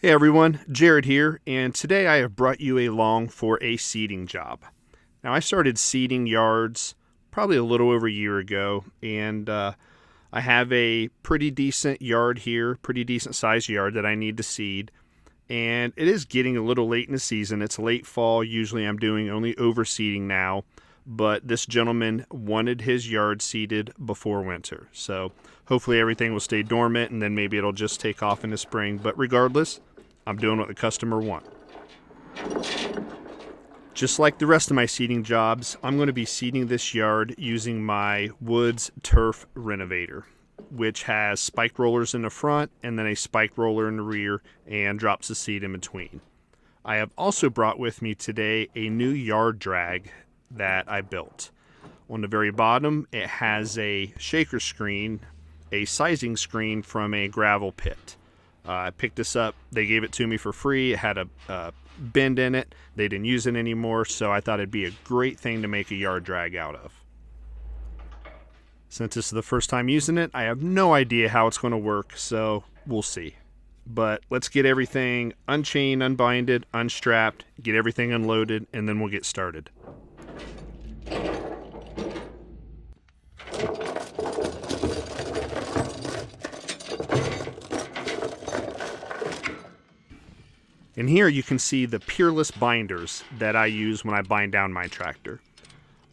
Hey everyone, Jared here, and today I have brought you along for a seeding job. Now I started seeding yards probably a little over a year ago, and I have a pretty decent yard here, pretty decent sized yard that I need to seed, and it is getting a little late in the season. It's late fall. Usually I'm doing only overseeding now, but this gentleman wanted his yard seeded before winter, so hopefully everything will stay dormant and then maybe it'll just take off in the spring, but regardless, I'm doing what the customer wants. Just like the rest of my seeding jobs, I'm going to be seeding this yard using my Woods Turf Renovator, which has spike rollers in the front and then a spike roller in the rear and drops the seed in between. I have also brought with me today a new yard drag that I built. On the very bottom, it has a shaker screen, a sizing screen from a gravel pit. I picked this up. They gave it to me for free. It had a bend in it. They didn't use it anymore, so I thought it'd be a great thing to make a yard drag out of. Since this is the first time using it, I have no idea how it's going to work, so we'll see. But let's get everything unchained, unbinded, unstrapped, get everything unloaded, and then we'll get started. And here you can see the Peerless Binders that I use when I bind down my tractor.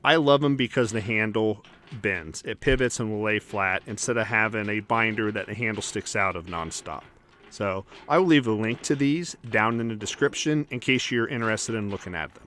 I love them because the handle bends. It pivots and will lay flat instead of having a binder that the handle sticks out of nonstop. So I will leave a link to these down in the description in case you're interested in looking at them.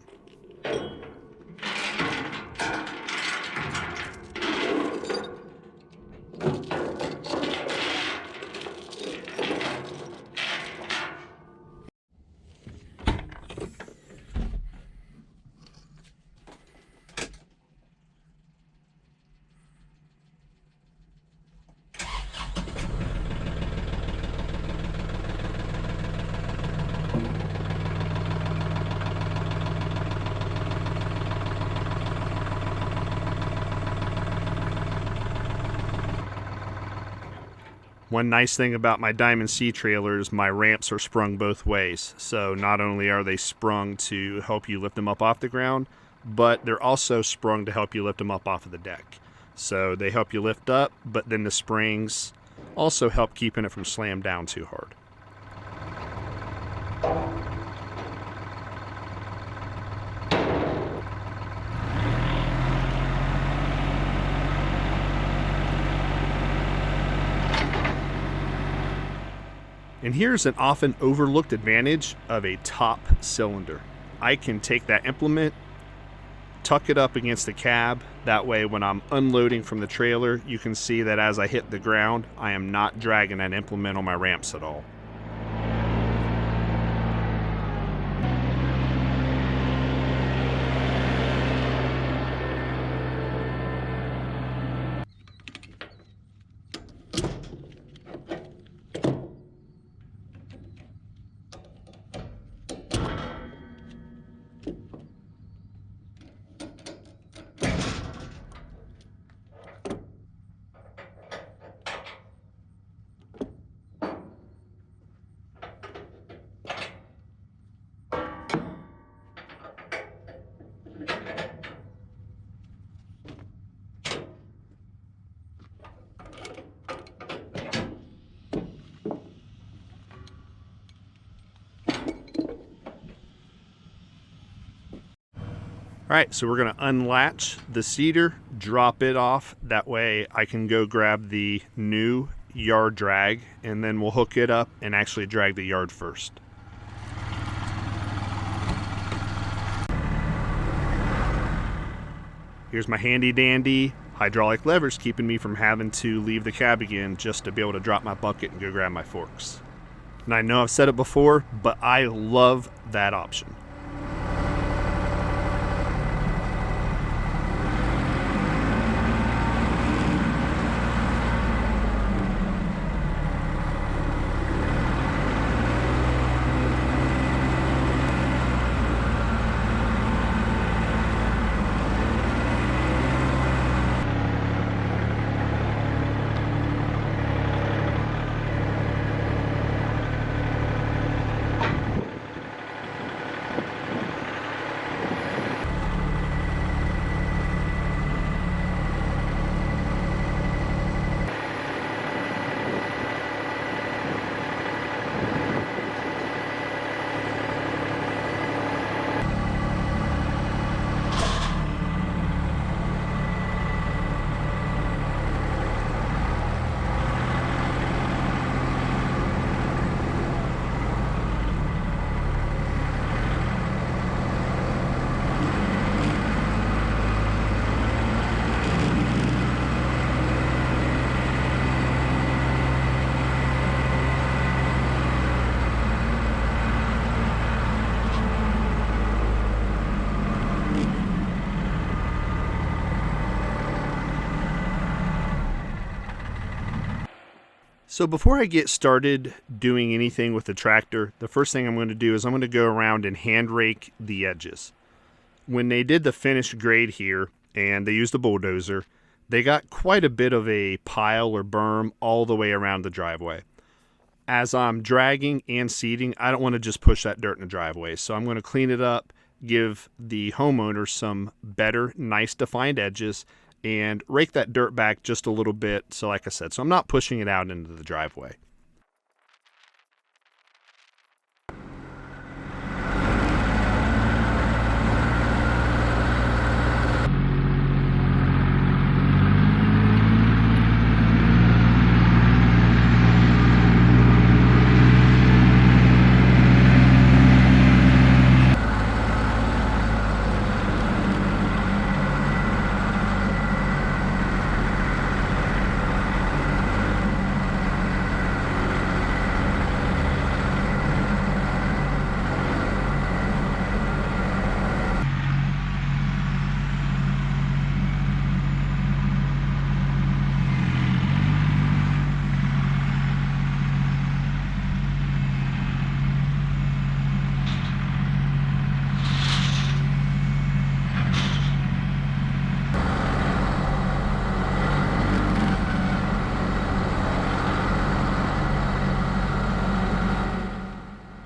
One nice thing about my Diamond C trailers, my ramps are sprung both ways. So not only are they sprung to help you lift them up off the ground, but they're also sprung to help you lift them up off of the deck. So they help you lift up, but then the springs also help keeping it from slammed down too hard. And here's an often overlooked advantage of a top cylinder. I can take that implement, tuck it up against the cab. That way when I'm unloading from the trailer, you can see that as I hit the ground, I am not dragging that implement on my ramps at all. Alright, so we're going to unlatch the seeder, drop it off. That way I can go grab the new yard drag, and then we'll hook it up and actually drag the yard first. Here's my handy dandy hydraulic levers keeping me from having to leave the cab again just to be able to drop my bucket and go grab my forks. And I know I've said it before, but I love that option. So before I get started doing anything with the tractor, the first thing I'm going to do is I'm going to go around and hand rake the edges. When they did the finished grade here and they used a bulldozer, they got quite a bit of a pile or berm all the way around the driveway. As I'm dragging and seeding, I don't want to just push that dirt in the driveway, so I'm going to clean it up, give the homeowner some better, nice defined edges, and rake that dirt back just a little bit, so like I said, so I'm not pushing it out into the driveway.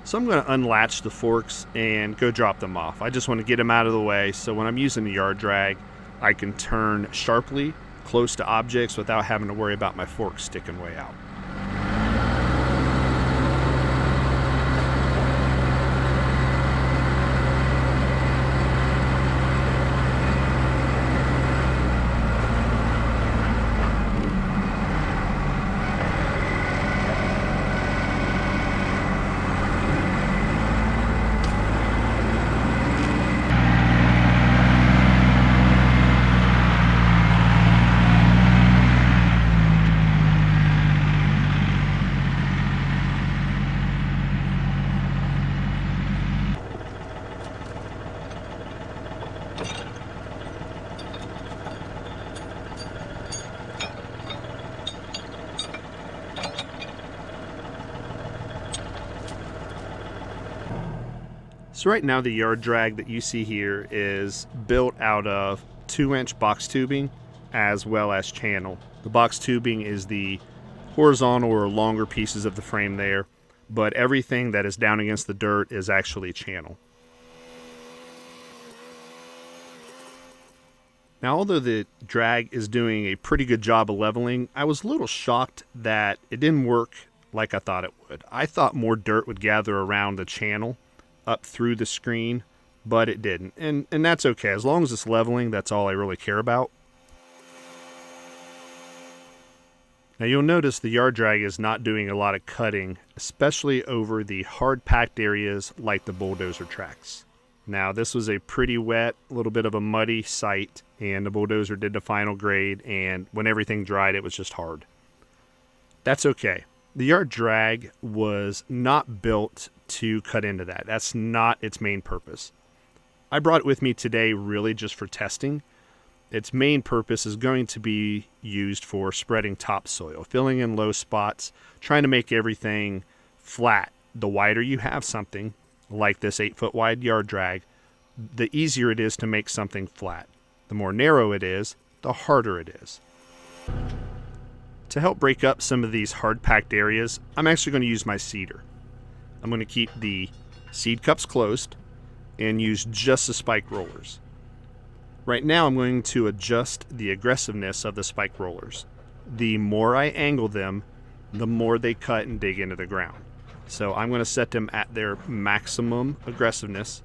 So I'm going to unlatch the forks and go drop them off. I just want to get them out of the way so when I'm using the yard drag, I can turn sharply close to objects without having to worry about my forks sticking way out. So right now the yard drag that you see here is built out of 2-inch box tubing as well as channel. The box tubing is the horizontal or longer pieces of the frame there, but everything that is down against the dirt is actually channel. Now, although the drag is doing a pretty good job of leveling, I was a little shocked that it didn't work like I thought it would. I thought more dirt would gather around the channel up through the screen, but it didn't. And that's okay. As long as it's leveling, that's all I really care about. Now you'll notice the yard drag is not doing a lot of cutting, especially over the hard-packed areas like the bulldozer tracks. Now this was a pretty wet, a little bit of a muddy site, and the bulldozer did the final grade, and when everything dried, it was just hard. That's okay. The yard drag was not built to cut into that. That's not its main purpose. I brought it with me today really just for testing. Its main purpose is going to be used for spreading topsoil, filling in low spots, trying to make everything flat. The wider you have something, like this 8-foot wide yard drag, the easier it is to make something flat. The more narrow it is, the harder it is. To help break up some of these hard-packed areas, I'm actually going to use my seeder. I'm going to keep the seed cups closed and use just the spike rollers. Right now I'm going to adjust the aggressiveness of the spike rollers. The more I angle them, the more they cut and dig into the ground. So I'm going to set them at their maximum aggressiveness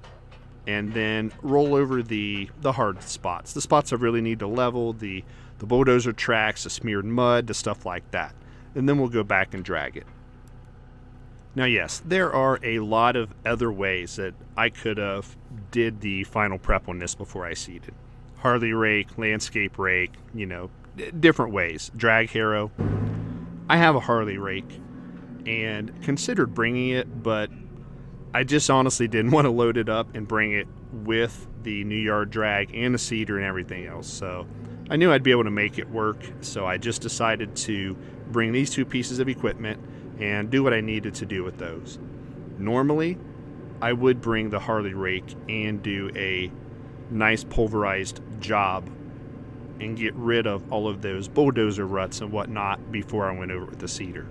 and then roll over the hard spots. The spots I really need to level, the bulldozer tracks, the smeared mud, the stuff like that. And then we'll go back and drag it. Now yes, there are a lot of other ways that I could have did the final prep on this before I seeded. Harley rake, landscape rake, different ways. Drag harrow. I have a Harley rake and considered bringing it, but I just honestly didn't want to load it up and bring it with the new yard drag and the seeder and everything else. So I knew I'd be able to make it work, so I just decided to bring these two pieces of equipment and do what I needed to do with those. Normally, I would bring the Harley rake and do a nice pulverized job and get rid of all of those bulldozer ruts and whatnot before I went over with the seeder.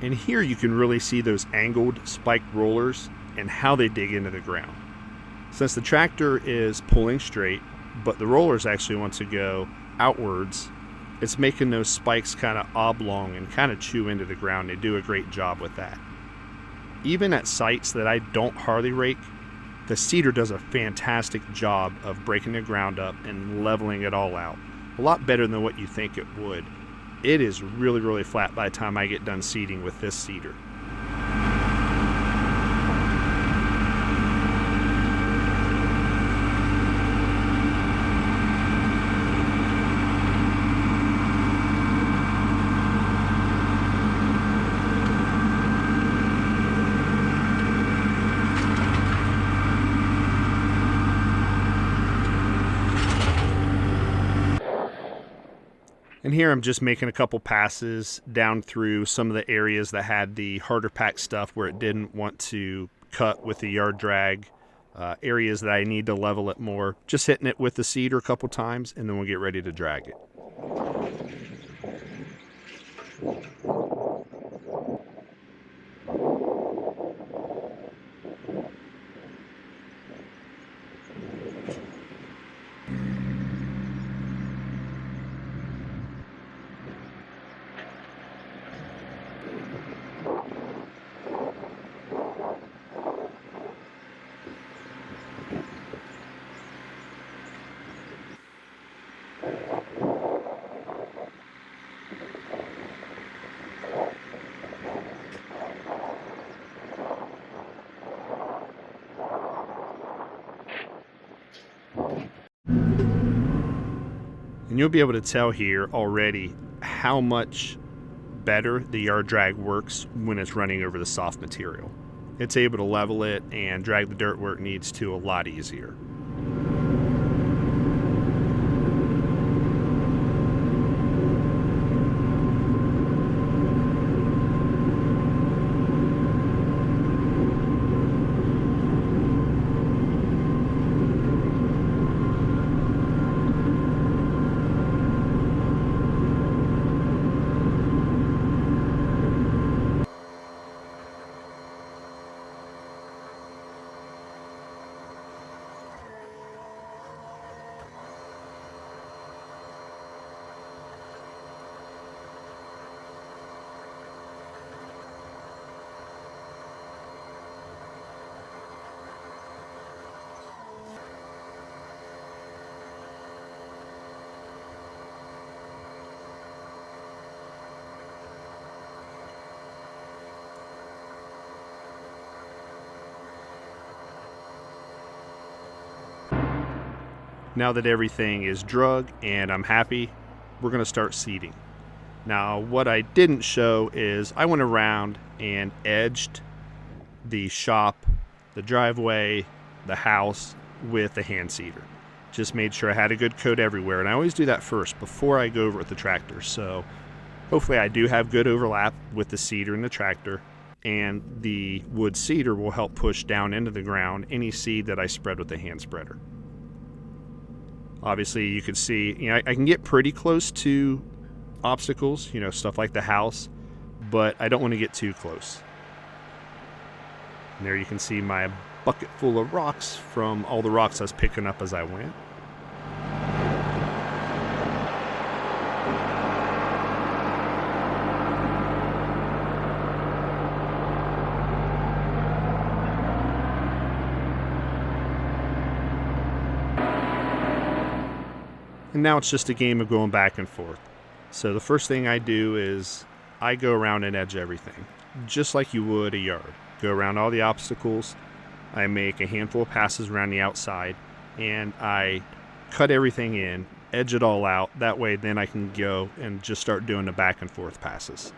And here you can really see those angled spiked rollers and how they dig into the ground. Since the tractor is pulling straight, but the rollers actually want to go outwards, it's making those spikes kind of oblong and kind of chew into the ground. They do a great job with that. Even at sites that I don't Harley rake, the seeder does a fantastic job of breaking the ground up and leveling it all out. A lot better than what you think it would. It is really, really flat by the time I get done seeding with this seeder. And here I'm just making a couple passes down through some of the areas that had the harder packed stuff where it didn't want to cut with the yard drag, areas that I need to level it more. Just hitting it with the seeder a couple times and then we'll get ready to drag it. And you'll be able to tell here already how much better the yard drag works when it's running over the soft material. It's able to level it and drag the dirt where it needs to a lot easier. Now that everything is drug and I'm happy, we're going to start seeding. Now what I didn't show is I went around and edged the shop, the driveway, the house with a hand seeder. Just made sure I had a good coat everywhere, and I always do that first before I go over with the tractor. So hopefully I do have good overlap with the seeder and the tractor, and the wood seeder will help push down into the ground any seed that I spread with the hand spreader. Obviously you can see, I can get pretty close to obstacles, stuff like the house, but I don't want to get too close. And there you can see my bucket full of rocks from all the rocks I was picking up as I went. And now it's just a game of going back and forth. So the first thing I do is I go around and edge everything, just like you would a yard. Go around all the obstacles. I make a handful of passes around the outside, and I cut everything in, edge it all out. That way then I can go and just start doing the back and forth passes.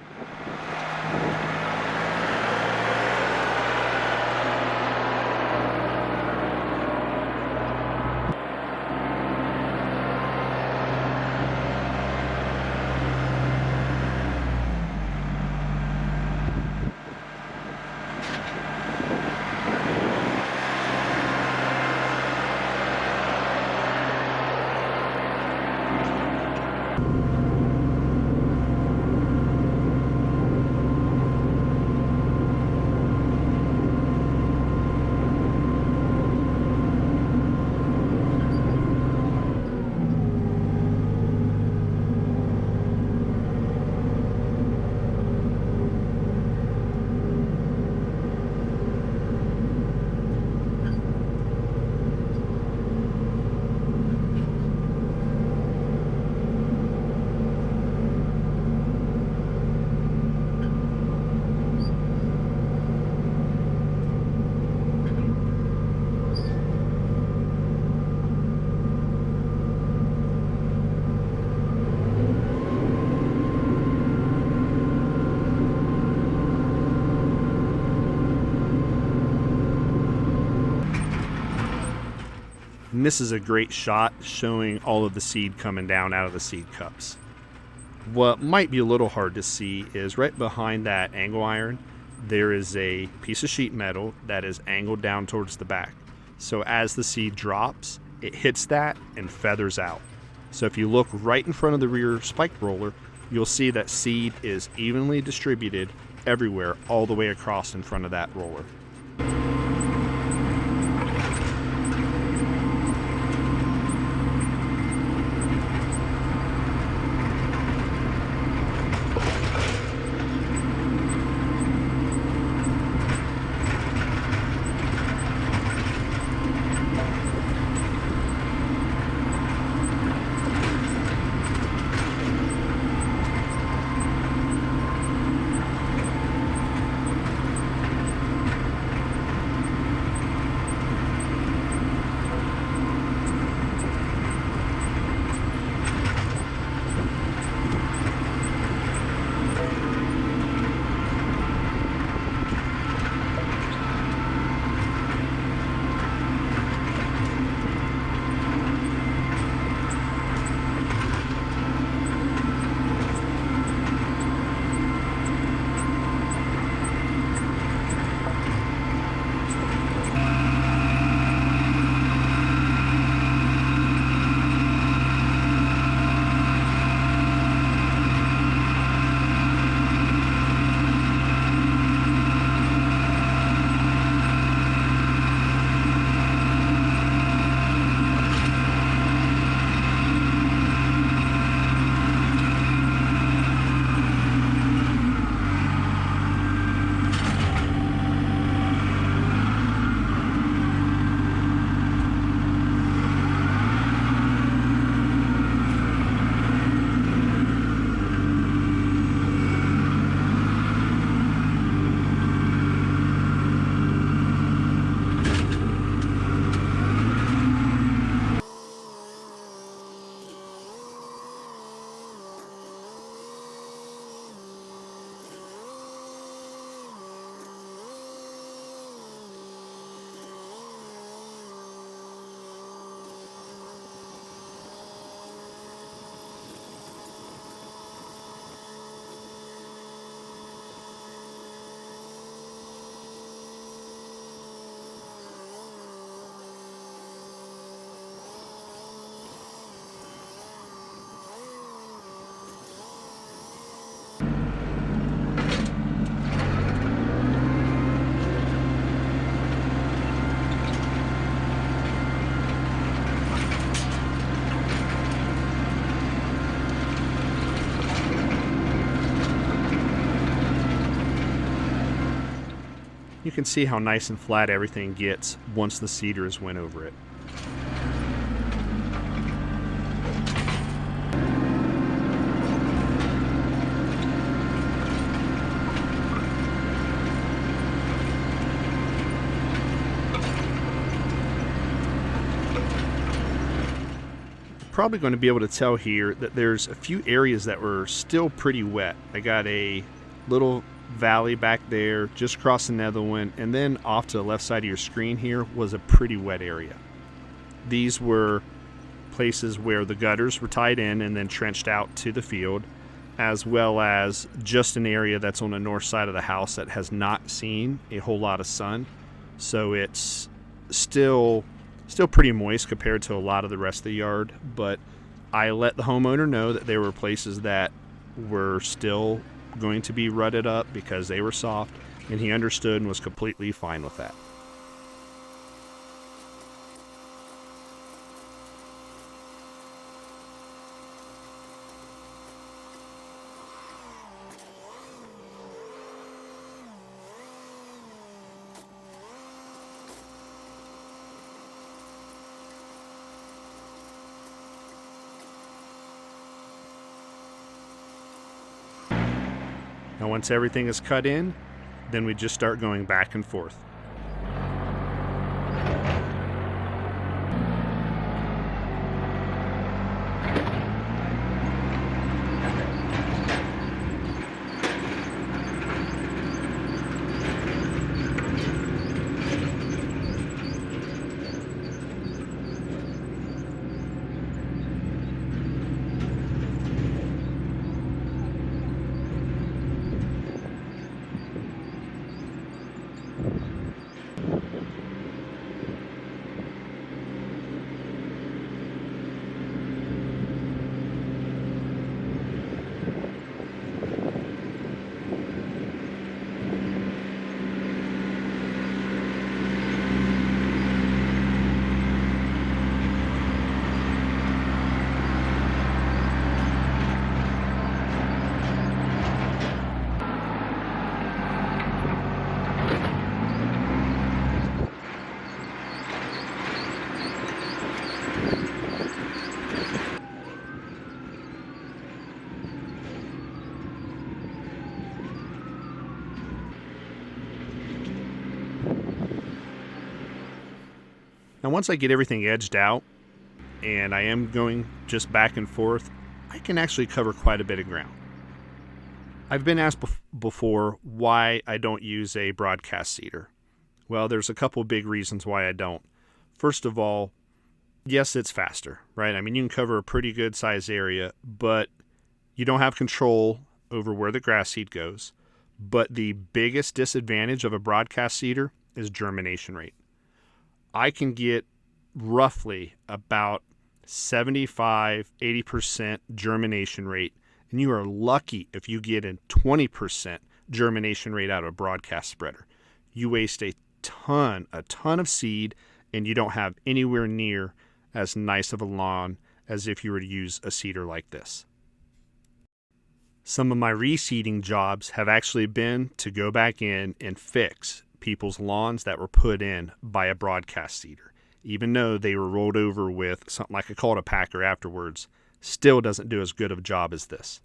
And this is a great shot showing all of the seed coming down out of the seed cups. What might be a little hard to see is right behind that angle iron, there is a piece of sheet metal that is angled down towards the back. So as the seed drops, it hits that and feathers out. So if you look right in front of the rear spike roller, you'll see that seed is evenly distributed everywhere all the way across in front of that roller. You can see how nice and flat everything gets once the seeders went over it. Probably going to be able to tell here that there's a few areas that were still pretty wet. I got a little valley back there just across another one, and then off to the left side of your screen here was a pretty wet area. These were places where the gutters were tied in and then trenched out to the field, as well as just an area that's on the north side of the house that has not seen a whole lot of sun, so it's still pretty moist compared to a lot of the rest of the yard. But I let the homeowner know that there were places that were still going to be rutted up because they were soft, and he understood and was completely fine with that. Now once everything is cut in, then we just start going back and forth. Now once I get everything edged out, and I am going just back and forth, I can actually cover quite a bit of ground. I've been asked before why I don't use a broadcast seeder. Well, there's a couple big reasons why I don't. First of all, yes, it's faster, right? I mean, you can cover a pretty good size area, but you don't have control over where the grass seed goes. But the biggest disadvantage of a broadcast seeder is germination rate. I can get roughly about 75-80% germination rate, and you are lucky if you get a 20% germination rate out of a broadcast spreader. You waste a ton of seed, and you don't have anywhere near as nice of a lawn as if you were to use a seeder like this. Some of my reseeding jobs have actually been to go back in and fix people's lawns that were put in by a broadcast seeder. Even though they were rolled over with something like a cultipacker afterwards, still doesn't do as good of a job as this.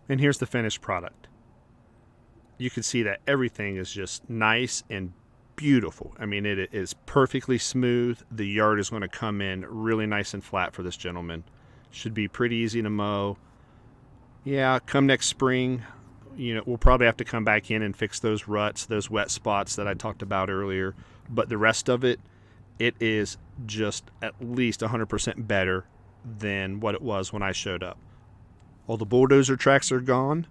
And here's the finished product. You can see that everything is just nice and beautiful. I mean, it is perfectly smooth. The yard is going to come in really nice and flat for this gentleman. Should be pretty easy to mow. Yeah, come next spring, we'll probably have to come back in and fix those ruts, those wet spots that I talked about earlier. But the rest of it, it is just at least 100% better than what it was when I showed up. All the bulldozer tracks are gone.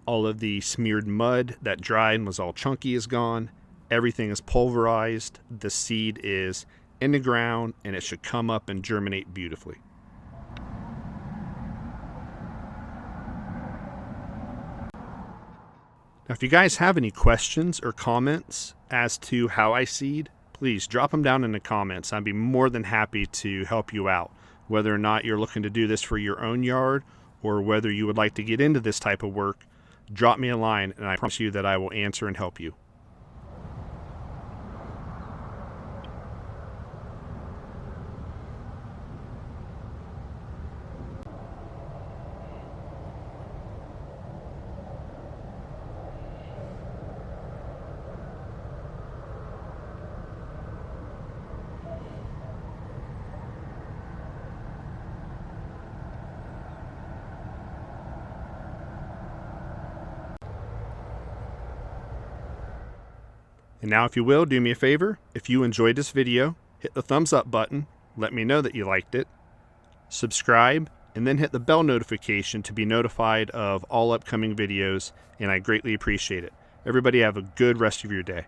All of the smeared mud that dried and was all chunky is gone. Everything is pulverized. The seed is in the ground, and it should come up and germinate beautifully. Now, if you guys have any questions or comments as to how I seed, please drop them down in the comments. I'd be more than happy to help you out, whether or not you're looking to do this for your own yard or whether you would like to get into this type of work. Drop me a line, and I promise you that I will answer and help you. And now, if you will, do me a favor. If you enjoyed this video, hit the thumbs up button. Let me know that you liked it. Subscribe, and then hit the bell notification to be notified of all upcoming videos, and I greatly appreciate it. Everybody have a good rest of your day.